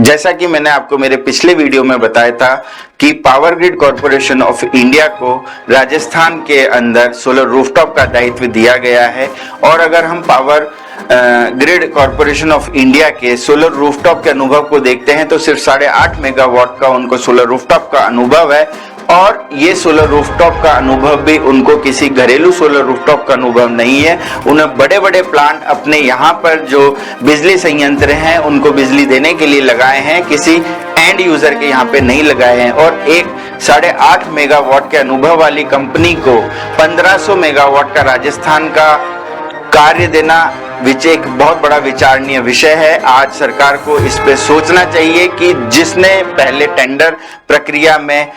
जैसा कि मैंने आपको मेरे पिछले वीडियो में बताया था कि power grid corporation of India को राजस्थान के अंदर सोलर रूफटॉप का दायित्व दिया गया है। और अगर हम power grid corporation of India के सोलर रूफटॉप के अनुभव को देखते हैं तो सिर्फ 8.5 मेगावाट का उनको सोलर रूफटॉप का अनुभव है। और ये सोलर रूफटॉप का अनुभव भी उनको किसी घरेलू सोलर रूफटॉप का अनुभव नहीं है। उन्हें बड़े बड़े प्लांट अपने यहाँ पर जो बिजली संयंत्र हैं उनको बिजली देने के लिए लगाए हैं, किसी एंड यूजर के यहाँ पे नहीं लगाए हैं। और एक 8.5 मेगावाट के अनुभव वाली कंपनी को 1500 मेगावाट का राजस्थान का कार्य देना एक बहुत बड़ा विचारणीय विषय है। आज सरकार को इस पे सोचना चाहिए कि जिसने पहले टेंडर प्रक्रिया में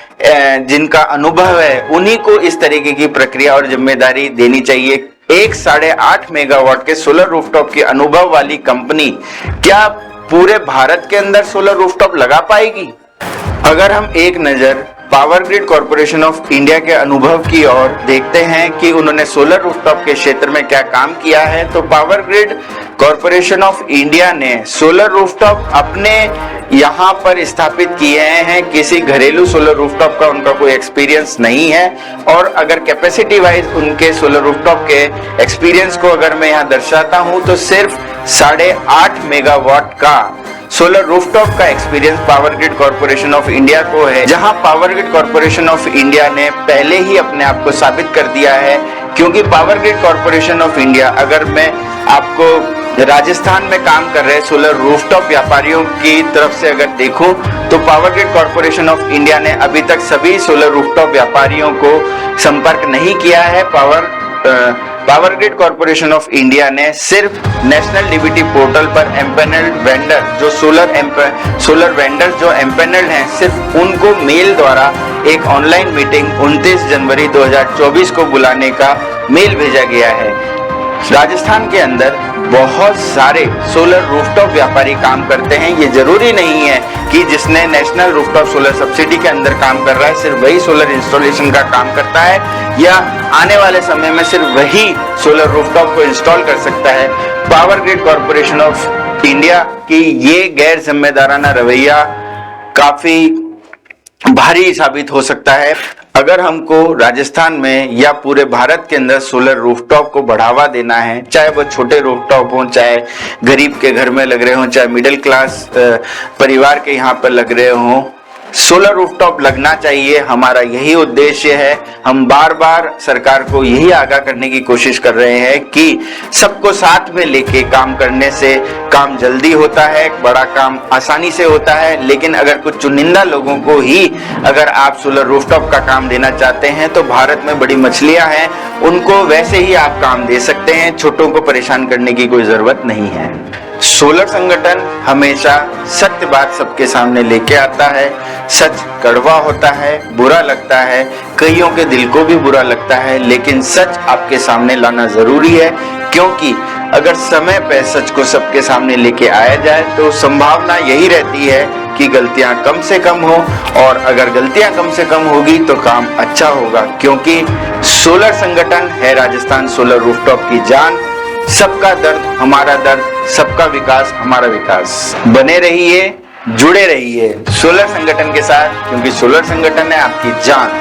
जिनका अनुभव है उन्हीं को इस तरीके की प्रक्रिया और जिम्मेदारी देनी चाहिए। एक 8.5 मेगावाट के सोलर रूफटॉप के अनुभव वाली कंपनी क्या पूरे भारत के अंदर सोलर रूफटॉप लगा पाएगी? अगर हम एक नजर power grid corporation of India के अनुभव की ओर देखते हैं कि उन्होंने सोलर रूफटॉप के क्षेत्र में क्या काम किया है, तो power grid corporation of India ने सोलर रूफटॉप अपने यहाँ पर स्थापित किए हैं। किसी घरेलू सोलर रूफटॉप का उनका कोई एक्सपीरियंस नहीं है। और अगर कैपेसिटी वाइज उनके सोलर रूफटॉप के एक्सपीरियंस को अगर मैं यहाँ दर्शाता हूँ तो सिर्फ 8.5 मेगावाट का सोलर रूफटॉप का experience power grid corporation of India को है, जहां power grid corporation of India ने पहले ही अपने आप को साबित कर दिया है। क्योंकि power grid corporation of India, अगर मैं आपको राजस्थान में काम कर रहे सोलर रूफटॉप व्यापारियों की तरफ से अगर देखूं तो power grid corporation of India ने अभी तक सभी सोलर रूफटॉप व्यापारियों को संपर्क नहीं किया है। Power grid corporation of India ने सिर्फ नेशनल डीबीटी पोर्टल पर एम्पैनल्ड वेंडर जो सोलर वेंडर जो एम्पैनल्ड हैं, सिर्फ उनको मेल द्वारा एक ऑनलाइन मीटिंग 29 जनवरी 2024 को बुलाने का मेल भेजा गया है। राजस्थान के अंदर बहुत सारे सोलर रूफटॉप व्यापारी काम करते हैं। ये जरूरी नहीं है कि जिसने नेशनल रूफटॉप सोलर सब्सिडी के अंदर काम कर रहा है सिर्फ वही सोलर इंस्टॉलेशन का काम करता है, या आने वाले समय में सिर्फ वही सोलर रूफटॉप को इंस्टॉल कर सकता है। Power grid corporation of India की ये गैर जिम्मेदाराना रवैया काफी भारी साबित हो सकता है। अगर हमको राजस्थान में या पूरे भारत के अंदर सोलर रूफटॉप को बढ़ावा देना है, चाहे वो छोटे रूफटॉप हो, चाहे गरीब के घर में लग रहे हो, चाहे मिडिल क्लास परिवार के यहाँ पर लग रहे हो, सोलर रूफटॉप लगना चाहिए। हमारा यही उद्देश्य है। हम बार बार सरकार को यही आगाह करने की कोशिश कर रहे हैं कि सबको साथ में लेके काम करने से काम जल्दी होता है, बड़ा काम आसानी से होता है। लेकिन अगर कुछ चुनिंदा लोगों को ही अगर आप सोलर रूफटॉप का काम देना चाहते हैं तो भारत में बड़ी मछलियां हैं, उनको वैसे ही आप काम दे सकते हैं। छोटों को परेशान करने की कोई जरूरत नहीं है। सोलर संगठन हमेशा सत्य बात सबके सामने लेके आता है। सच कड़वा होता है, बुरा लगता है, कईयों के दिल को भी बुरा लगता है, लेकिन सच आपके सामने लाना जरूरी है। क्योंकि अगर समय पे सच को सबके सामने लेके आया जाए तो संभावना यही रहती है कि गलतियां कम से कम हो, और अगर गलतियां कम से कम होगी तो काम अच्छा होगा। क्योंकि सोलर संगठन है राजस्थान सोलर रूफटॉप की जान। सबका दर्द हमारा दर्द, सबका विकास हमारा विकास। बने रहिए, जुड़े रहिए सोलर संगठन के साथ, क्योंकि सोलर संगठन है आपकी जान।